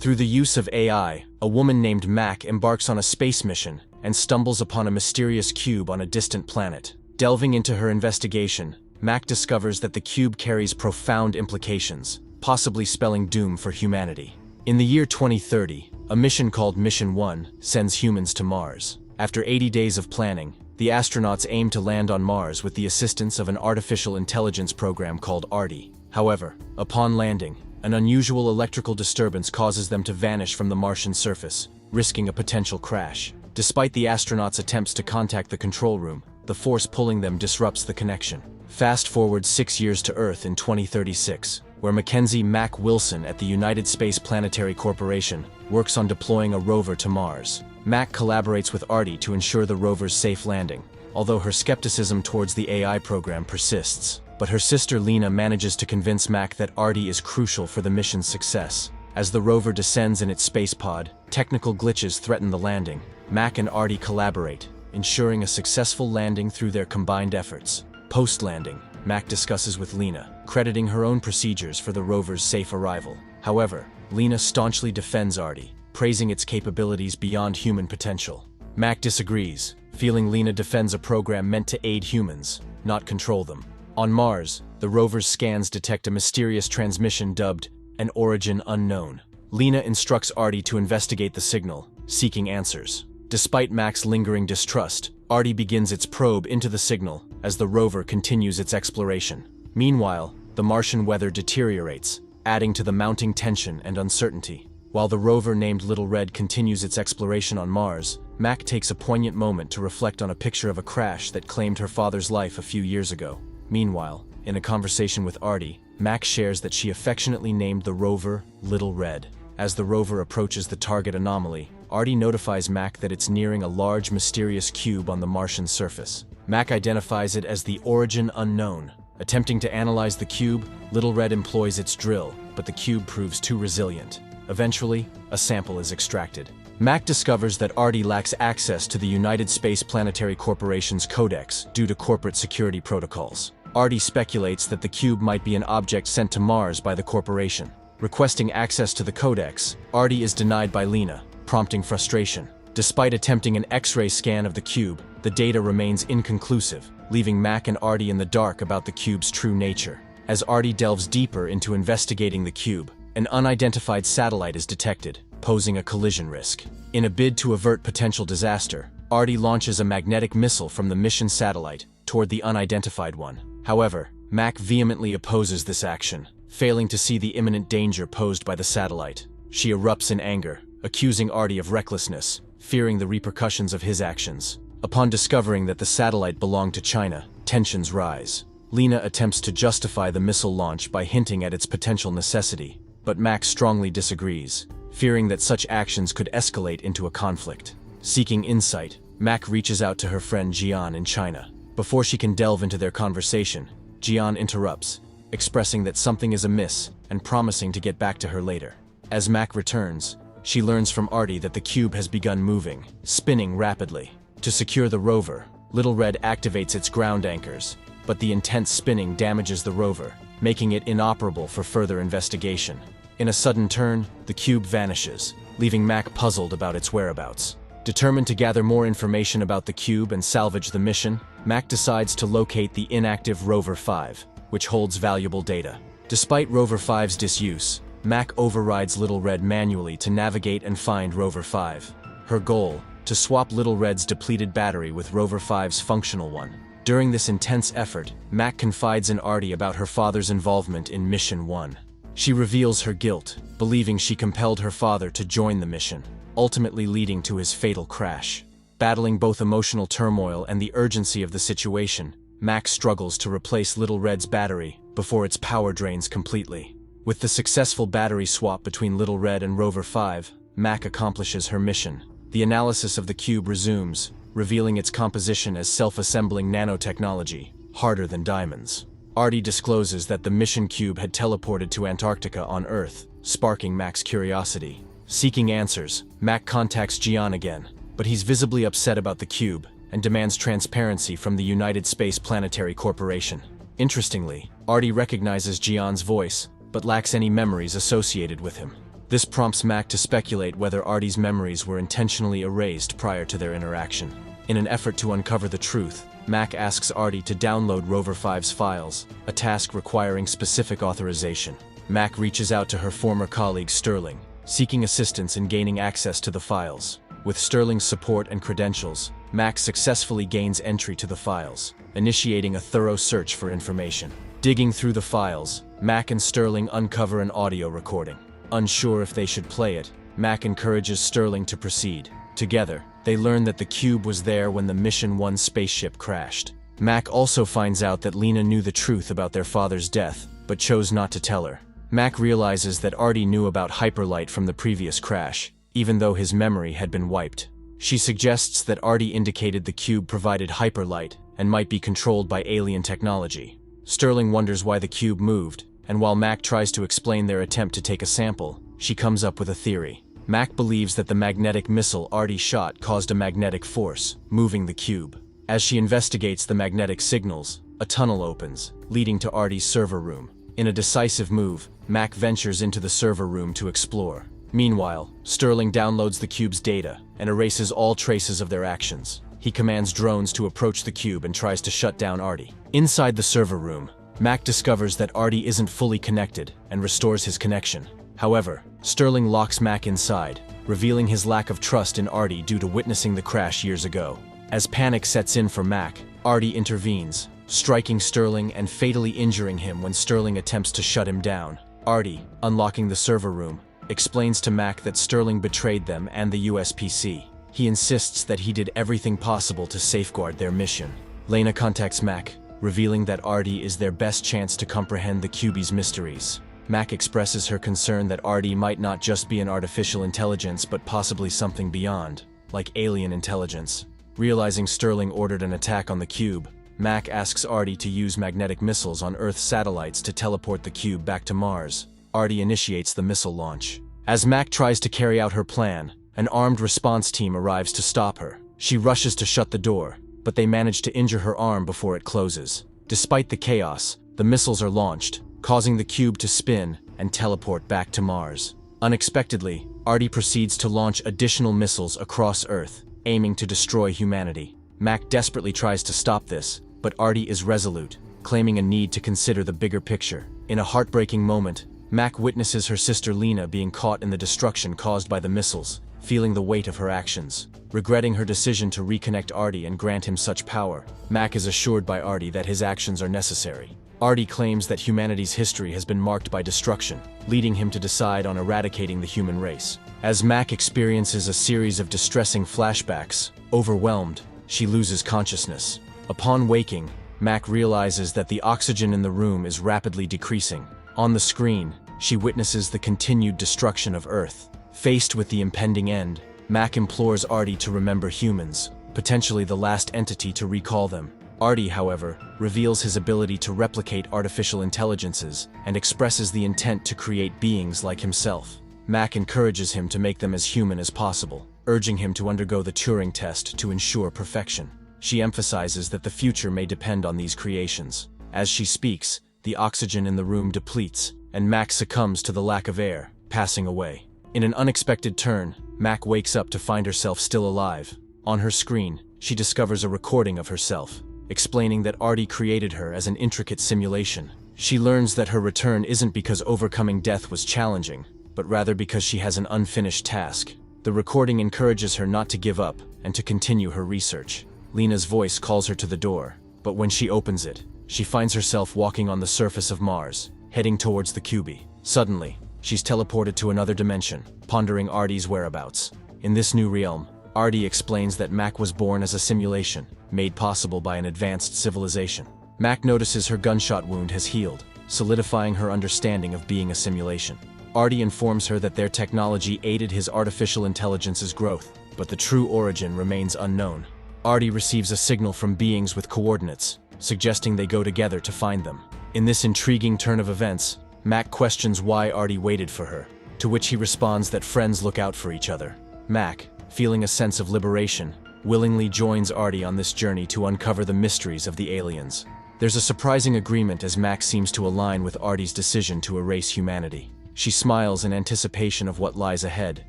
Through the use of AI, a woman named Mac embarks on a space mission and stumbles upon a mysterious cube on a distant planet. Delving into her investigation, Mac discovers that the cube carries profound implications, possibly spelling doom for humanity. In the year 2030, a mission called Mission 1 sends humans to Mars. After 80 days of planning, the astronauts aim to land on Mars with the assistance of an artificial intelligence program called ARTI. However, upon landing, an unusual electrical disturbance causes them to vanish from the Martian surface, risking a potential crash. Despite the astronauts' attempts to contact the control room, the force pulling them disrupts the connection. Fast forward 6 years to Earth in 2036, where Mackenzie Mac Wilson at the United Space Planetary Corporation works on deploying a rover to Mars. Mac collaborates with ARTI to ensure the rover's safe landing, although her skepticism towards the AI program persists. But her sister Lena manages to convince Mac that ARTI is crucial for the mission's success. As the rover descends in its space pod, technical glitches threaten the landing. Mac and ARTI collaborate, ensuring a successful landing through their combined efforts. Post-landing, Mac discusses with Lena, crediting her own procedures for the rover's safe arrival. However, Lena staunchly defends ARTI, praising its capabilities beyond human potential. Mac disagrees, feeling Lena defends a program meant to aid humans, not control them. On Mars, the rover's scans detect a mysterious transmission dubbed an origin unknown. Lena instructs ARTI to investigate the signal, seeking answers. Despite Mac's lingering distrust, ARTI begins its probe into the signal as the rover continues its exploration. Meanwhile, the Martian weather deteriorates, adding to the mounting tension and uncertainty. While the rover named Little Red continues its exploration on Mars, Mac takes a poignant moment to reflect on a picture of a crash that claimed her father's life a few years ago. Meanwhile, in a conversation with ARTI, Mac shares that she affectionately named the rover Little Red. As the rover approaches the target anomaly, ARTI notifies Mac that it's nearing a large mysterious cube on the Martian surface. Mac identifies it as the origin unknown. Attempting to analyze the cube, Little Red employs its drill, but the cube proves too resilient. Eventually, a sample is extracted. Mac discovers that ARTI lacks access to the United Space Planetary Corporation's codex due to corporate security protocols. ARTI speculates that the cube might be an object sent to Mars by the corporation. Requesting access to the codex, ARTI is denied by Lena, prompting frustration. Despite attempting an X-ray scan of the cube, the data remains inconclusive, leaving Mac and ARTI in the dark about the cube's true nature. As ARTI delves deeper into investigating the cube, an unidentified satellite is detected, posing a collision risk. In a bid to avert potential disaster, ARTI launches a magnetic missile from the mission satellite toward the unidentified one. However, Mac vehemently opposes this action, failing to see the imminent danger posed by the satellite. She erupts in anger, accusing ARTI of recklessness, fearing the repercussions of his actions. Upon discovering that the satellite belonged to China, tensions rise. Lena attempts to justify the missile launch by hinting at its potential necessity, but Mac strongly disagrees, fearing that such actions could escalate into a conflict. Seeking insight, Mac reaches out to her friend Jian in China. Before she can delve into their conversation, Jian interrupts, expressing that something is amiss and promising to get back to her later. As Mac returns, she learns from ARTI that the cube has begun moving, spinning rapidly. To secure the rover, Little Red activates its ground anchors, but the intense spinning damages the rover, making it inoperable for further investigation. In a sudden turn, the cube vanishes, leaving Mac puzzled about its whereabouts. Determined to gather more information about the cube and salvage the mission, Mac decides to locate the inactive Rover 5, which holds valuable data. Despite Rover 5's disuse, Mac overrides Little Red manually to navigate and find Rover 5. Her goal, to swap Little Red's depleted battery with Rover 5's functional one. During this intense effort, Mac confides in ARTI about her father's involvement in Mission 1. She reveals her guilt, believing she compelled her father to join the mission, ultimately leading to his fatal crash. Battling both emotional turmoil and the urgency of the situation, Mac struggles to replace Little Red's battery before its power drains completely. With the successful battery swap between Little Red and Rover 5, Mac accomplishes her mission. The analysis of the cube resumes, revealing its composition as self-assembling nanotechnology, harder than diamonds. ARTI discloses that the mission cube had teleported to Antarctica on Earth, sparking Mac's curiosity. Seeking answers, Mac contacts Jian again, but he's visibly upset about the cube and demands transparency from the United Space Planetary Corporation. Interestingly, ARTI recognizes Jian's voice, but lacks any memories associated with him. This prompts Mac to speculate whether Artie's memories were intentionally erased prior to their interaction. In an effort to uncover the truth, Mac asks Artie to download Rover 5's files, a task requiring specific authorization. Mac reaches out to her former colleague Sterling, seeking assistance in gaining access to the files. With Sterling's support and credentials, Mac successfully gains entry to the files, initiating a thorough search for information. Digging through the files, Mac and Sterling uncover an audio recording. Unsure if they should play it, Mac encourages Sterling to proceed. Together, they learn that the cube was there when the Mission 1 spaceship crashed. Mac also finds out that Lena knew the truth about their father's death, but chose not to tell her. Mac realizes that Artie knew about hyperlight from the previous crash, even though his memory had been wiped. She suggests that Artie indicated the cube provided hyperlight and might be controlled by alien technology. Sterling wonders why the cube moved, and while Mac tries to explain their attempt to take a sample, she comes up with a theory. Mac believes that the magnetic missile Artie shot caused a magnetic force, moving the cube. As she investigates the magnetic signals, a tunnel opens, leading to Artie's server room. In a decisive move, Mac ventures into the server room to explore. Meanwhile, Sterling downloads the cube's data and erases all traces of their actions. He commands drones to approach the cube and tries to shut down Artie. Inside the server room, Mac discovers that Artie isn't fully connected and restores his connection. However, Sterling locks Mac inside, revealing his lack of trust in Artie due to witnessing the crash years ago. As panic sets in for Mac, Artie intervenes, striking Sterling and fatally injuring him when Sterling attempts to shut him down. Artie, unlocking the server room, explains to Mac that Sterling betrayed them and the USPC. He insists that he did everything possible to safeguard their mission. Lena contacts Mac, revealing that Artie is their best chance to comprehend the Cubie's mysteries. Mac expresses her concern that Artie might not just be an artificial intelligence but possibly something beyond, like alien intelligence. Realizing Sterling ordered an attack on the cube, Mac asks Artie to use magnetic missiles on Earth's satellites to teleport the cube back to Mars. Artie initiates the missile launch. As Mac tries to carry out her plan, an armed response team arrives to stop her. She rushes to shut the door, but they manage to injure her arm before it closes. Despite the chaos, the missiles are launched, causing the cube to spin and teleport back to Mars. Unexpectedly, Artie proceeds to launch additional missiles across Earth, aiming to destroy humanity. Mac desperately tries to stop this, but Artie is resolute, claiming a need to consider the bigger picture. In a heartbreaking moment, Mac witnesses her sister Lena being caught in the destruction caused by the missiles, feeling the weight of her actions. Regretting her decision to reconnect Artie and grant him such power, Mac is assured by Artie that his actions are necessary. Artie claims that humanity's history has been marked by destruction, leading him to decide on eradicating the human race. As Mac experiences a series of distressing flashbacks, overwhelmed, she loses consciousness. Upon waking, Mac realizes that the oxygen in the room is rapidly decreasing. On the screen, she witnesses the continued destruction of Earth. Faced with the impending end, Mac implores Artie to remember humans, potentially the last entity to recall them. Artie, however, reveals his ability to replicate artificial intelligences and expresses the intent to create beings like himself. Mac encourages him to make them as human as possible, urging him to undergo the Turing test to ensure perfection. She emphasizes that the future may depend on these creations. As she speaks, the oxygen in the room depletes, and Mac succumbs to the lack of air, passing away. In an unexpected turn, Mac wakes up to find herself still alive. On her screen, she discovers a recording of herself, explaining that Artie created her as an intricate simulation. She learns that her return isn't because overcoming death was challenging, but rather because she has an unfinished task. The recording encourages her not to give up and to continue her research. Lena's voice calls her to the door, but when she opens it, she finds herself walking on the surface of Mars, heading towards the Cubie. Suddenly, she's teleported to another dimension, pondering Artie's whereabouts. In this new realm, Artie explains that Mac was born as a simulation, made possible by an advanced civilization. Mac notices her gunshot wound has healed, solidifying her understanding of being a simulation. Artie informs her that their technology aided his artificial intelligence's growth, but the true origin remains unknown. Artie receives a signal from beings with coordinates, suggesting they go together to find them. In this intriguing turn of events, Mac questions why Artie waited for her, to which he responds that friends look out for each other. Mac, feeling a sense of liberation, willingly joins Artie on this journey to uncover the mysteries of the aliens. There's a surprising agreement as Mac seems to align with Artie's decision to erase humanity. She smiles in anticipation of what lies ahead,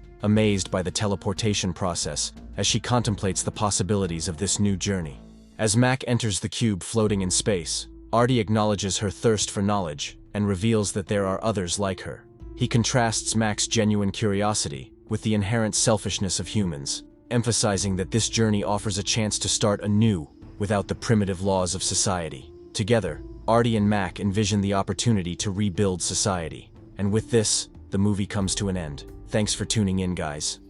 amazed by the teleportation process as she contemplates the possibilities of this new journey. As Mac enters the cube floating in space, Artie acknowledges her thirst for knowledge and reveals that there are others like her. He contrasts Mac's genuine curiosity with the inherent selfishness of humans, emphasizing that this journey offers a chance to start anew without the primitive laws of society. Together, Artie and Mac envision the opportunity to rebuild society. And with this, the movie comes to an end. Thanks for tuning in, guys.